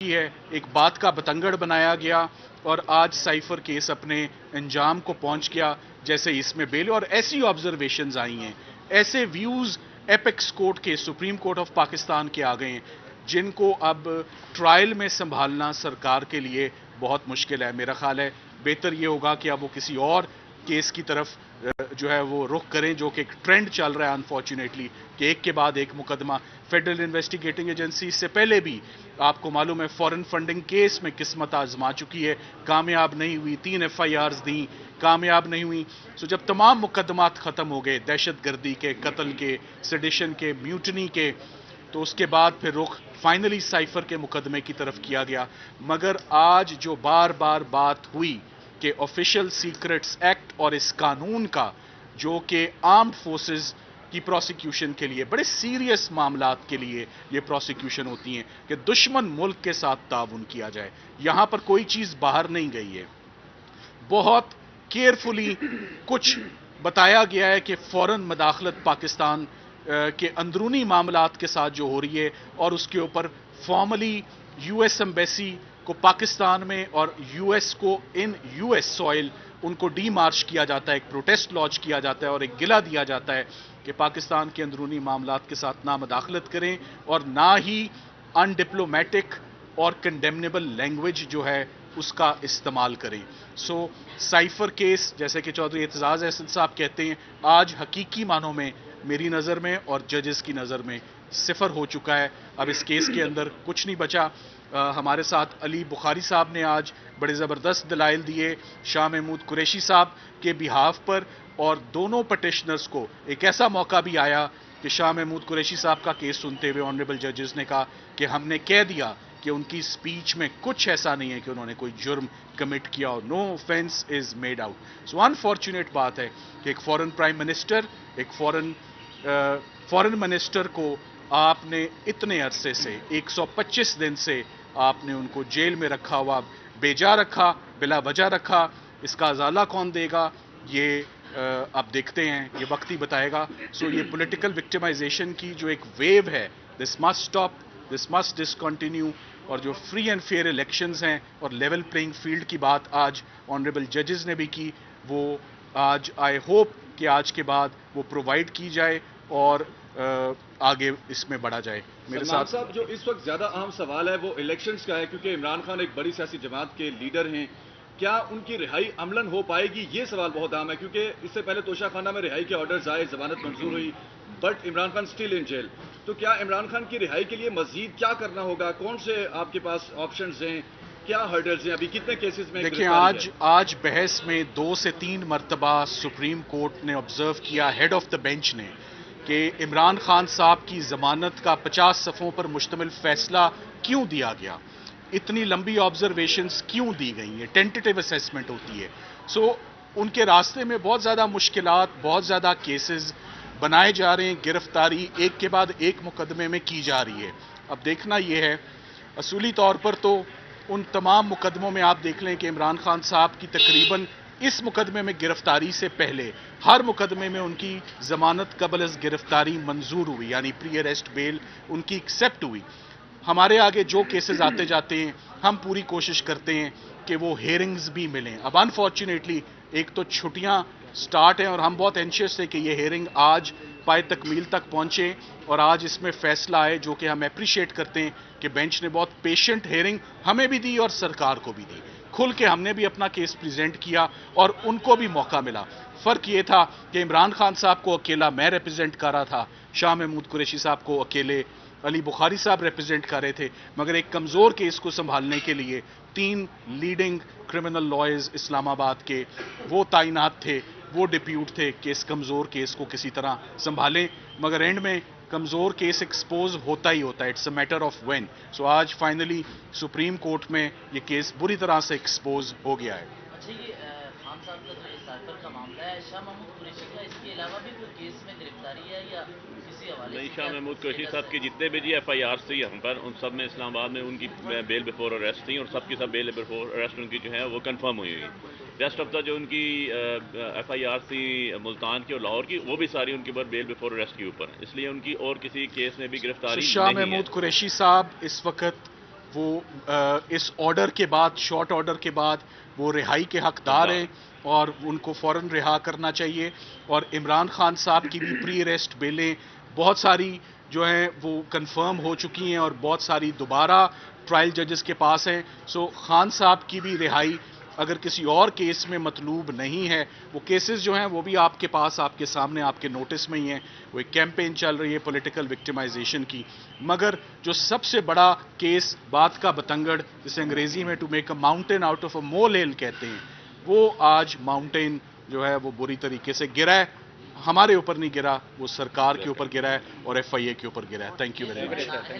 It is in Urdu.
ہے ایک بات کا بتنگڑ بنایا گیا اور آج سائفر کیس اپنے انجام کو پہنچ گیا جیسے اس میں بیل اور ایسی آبزرویشنز آئی ہیں، ایسے ویوز ایپیکس کورٹ کے سپریم کورٹ آف پاکستان کے آ گئے ہیں جن کو اب ٹرائل میں سنبھالنا سرکار کے لیے بہت مشکل ہے۔ میرا خیال ہے بہتر یہ ہوگا کہ اب وہ کسی اور کیس کی طرف جو ہے وہ رخ کریں، جو کہ ایک ٹرینڈ چل رہا ہے انفارچونیٹلی کہ ایک کے بعد ایک مقدمہ۔ فیڈرل انویسٹیگیٹنگ ایجنسی سے پہلے بھی آپ کو معلوم ہے فورن فنڈنگ کیس میں قسمت آزما چکی ہے، کامیاب نہیں ہوئی، 3 FIRs دیں، کامیاب نہیں ہوئی۔ سو جب تمام مقدمات ختم ہو گئے، دہشت گردی کے، قتل کے، سیڈیشن کے، میوٹنی کے، تو اس کے بعد پھر رخ فائنلی سائفر کے مقدمے کی طرف کیا گیا۔ مگر آج جو بار بار بات ہوئی کہ آفیشل سیکرٹس ایکٹ اور اس قانون کا جو کہ آرمڈ فورسز کی پروسیکیوشن کے لیے بڑے سیریس معاملات کے لیے یہ پروسیکیوشن ہوتی ہیں کہ دشمن ملک کے ساتھ تعاون کیا جائے، یہاں پر کوئی چیز باہر نہیں گئی ہے۔ بہت کیئرفلی کچھ بتایا گیا ہے کہ فوراً مداخلت پاکستان کے اندرونی معاملات کے ساتھ جو ہو رہی ہے اور اس کے اوپر فارملی یو ایس ایمبیسی کو پاکستان میں اور یو ایس کو ان یو ایس سوئل ان کو ڈی مارچ کیا جاتا ہے، ایک پروٹیسٹ لانچ کیا جاتا ہے اور ایک گلہ دیا جاتا ہے کہ پاکستان کے اندرونی معاملات کے ساتھ نہ مداخلت کریں اور نہ ہی ان ڈپلومیٹک اور کنڈیمنیبل لینگویج جو ہے اس کا استعمال کریں۔ سو سائفر کیس جیسے کہ چودھری اعتزاز احسن صاحب کہتے ہیں آج حقیقی معنوں میں میری نظر میں اور ججز کی نظر میں صفر ہو چکا ہے۔ اب اس کیس کے اندر کچھ نہیں بچا۔ ہمارے ساتھ علی بخاری صاحب نے آج بڑے زبردست دلائل دیے شاہ محمود قریشی صاحب کے بیہاف پر، اور دونوں پٹیشنرز کو ایک ایسا موقع بھی آیا کہ شاہ محمود قریشی صاحب کا کیس سنتے ہوئے آنریبل ججز نے کہا کہ ہم نے کہہ دیا کہ ان کی سپیچ میں کچھ ایسا نہیں ہے کہ انہوں نے کوئی جرم کمٹ کیا اور no offence is made out. So unfortunate بات ہے کہ ایک فورن پرائم منسٹر، ایک فورن منسٹر کو آپ نے اتنے عرصے سے 125 دن سے آپ نے ان کو جیل میں رکھا ہوا، بیجا رکھا، بلا وجہ رکھا۔ اس کا ازالہ کون دے گا یہ آپ دیکھتے ہیں، یہ وقت ہی بتائے گا۔ سو یہ پولیٹیکل وکٹمائزیشن کی جو ایک ویو ہے، this must stop, this must discontinue, اور جو فری اینڈ فیئر الیکشنز ہیں اور لیول پلینگ فیلڈ کی بات آج آنریبل ججز نے بھی کی، وہ آج آئی ہوپ کہ آج کے بعد وہ پرووائڈ کی جائے اور آگے اس میں بڑھا جائے۔ میرے سلمان ساتھ صاحب، جو اس وقت زیادہ اہم سوال ہے وہ الیکشنز کا ہے، کیونکہ عمران خان ایک بڑی سیاسی جماعت کے لیڈر ہیں۔ کیا ان کی رہائی عملاً ہو پائے گی؟ یہ سوال بہت اہم ہے، کیونکہ اس سے پہلے توشہ خانہ میں رہائی کے آرڈرز آئے، ضمانت منظور ہوئی، but Imran Khan still in jail. تو کیا عمران خان کی رہائی کے لیے مزید کیا کرنا ہوگا؟ کون سے آپ کے پاس آپشنز ہیں؟ کیا ہرڈلز ہیں؟ ابھی کتنے کیسز میں دیکھیں، گرفتاری ہے؟ آج بحث میں 2 سے 3 مرتبہ سپریم کورٹ نے آبزرو کیا، ہیڈ آف دا بینچ نے، کہ عمران خان صاحب کی ضمانت کا 50 صفحوں پر مشتمل فیصلہ کیوں دیا گیا، اتنی لمبی آبزرویشنز کیوں دی گئی ہیں، ٹینٹیٹیو اسیسمنٹ ہوتی ہے۔ سو ان کے راستے میں بہت زیادہ مشکلات، بہت زیادہ کیسز بنائے جا رہے ہیں، گرفتاری ایک کے بعد ایک مقدمے میں کی جا رہی ہے۔ اب دیکھنا یہ ہے، اصولی طور پر تو ان تمام مقدموں میں آپ دیکھ لیں کہ عمران خان صاحب کی تقریباً اس مقدمے میں گرفتاری سے پہلے ہر مقدمے میں ان کی ضمانت قبل از گرفتاری منظور ہوئی، یعنی پری اریسٹ بیل ان کی ایکسیپٹ ہوئی۔ ہمارے آگے جو کیسز آتے جاتے ہیں ہم پوری کوشش کرتے ہیں کہ وہ ہیئرنگز بھی ملیں۔ اب انفارچونیٹلی ایک تو چھٹیاں سٹارٹ ہیں اور ہم بہت اینشیس تھے کہ یہ ہیئرنگ آج پائے تکمیل تک پہنچے اور آج اس میں فیصلہ آئے، جو کہ ہم اپریشیٹ کرتے ہیں کہ بینچ نے بہت پیشنٹ ہیئرنگ ہمیں بھی دی اور سرکار کو بھی دی، کھل کے ہم نے بھی اپنا کیس پریزنٹ کیا اور ان کو بھی موقع ملا۔ فرق یہ تھا کہ عمران خان صاحب کو اکیلا میں ریپرزینٹ کر رہا تھا، شاہ محمود قریشی صاحب کو اکیلے علی بخاری صاحب ریپرزینٹ کر رہے تھے، مگر ایک کمزور کیس کو سنبھالنے کے لیے 3 لیڈنگ کرمنل لائرز اسلام آباد کے وہ تعینات تھے، وہ ڈپیوٹ تھے کہ اس کمزور کیس کو کسی طرح سنبھالیں، مگر اینڈ میں کمزور کیس ایکسپوز ہوتا ہی ہوتا ہے، it's a matter of when. So آج فائنلی سپریم کورٹ میں یہ کیس بری طرح سے ایکسپوز ہو گیا ہے۔ اچھا، یہ خان صاحب کا جو سائفر کا معاملہ ہے، شاہ محمود قریشی کا اس کے علاوہ بھی کوئی کیس میں گرفتاری ہے یا کسی حوالے نہیں، سے شاہ کیا محمود قریشی اسٹیٹس صاحب ہے؟ کے جتنے بھی FIRs تھی یہاں پر، ان سب میں اسلام آباد میں ان کی بیل بفور اریسٹ تھیں، اور سب کی سب بیل بفور اریسٹ ان کی جو ہے وہ کنفرم ہوئی ہوئی۔ ریسٹ آف دا جو ان کی FIRs تھی ملتان کی اور لاہور کی، وہ بھی ساری ان کے اوپر بیل بفور اریسٹ کے اوپر، اس لیے ان کی اور کسی کیس میں بھی سو گرفتاری شاہ نہیں ہے۔ محمود قریشی صاحب اس وقت وہ اس آرڈر کے بعد، شارٹ آرڈر کے بعد وہ رہائی کے حقدار ہیں اور ان کو فوراً رہا کرنا چاہیے. اور عمران خان صاحب کی بھی پری اریسٹ بیلیں بہت ساری جو ہیں وہ کنفرم ہو چکی ہیں اور بہت ساری دوبارہ ٹرائل ججز کے پاس ہیں. سو خان صاحب کی بھی رہائی اگر کسی اور کیس میں مطلوب نہیں ہے، وہ کیسز جو ہیں وہ بھی آپ کے پاس، آپ کے سامنے، آپ کے نوٹس میں ہی ہیں. وہ ایک کیمپین چل رہی ہے پولیٹیکل وکٹمائزیشن کی. مگر جو سب سے بڑا کیس بات کا بتنگڑ، جسے انگریزی میں to make a mountain out of a molehill کہتے ہیں، وہ آج ماؤنٹین جو ہے وہ بری طریقے سے گرا ہے. ہمارے اوپر نہیں گرا، وہ سرکار کے اوپر گرا ہے اور ایف آئی اے کے اوپر گرا ہے. Thank you very much.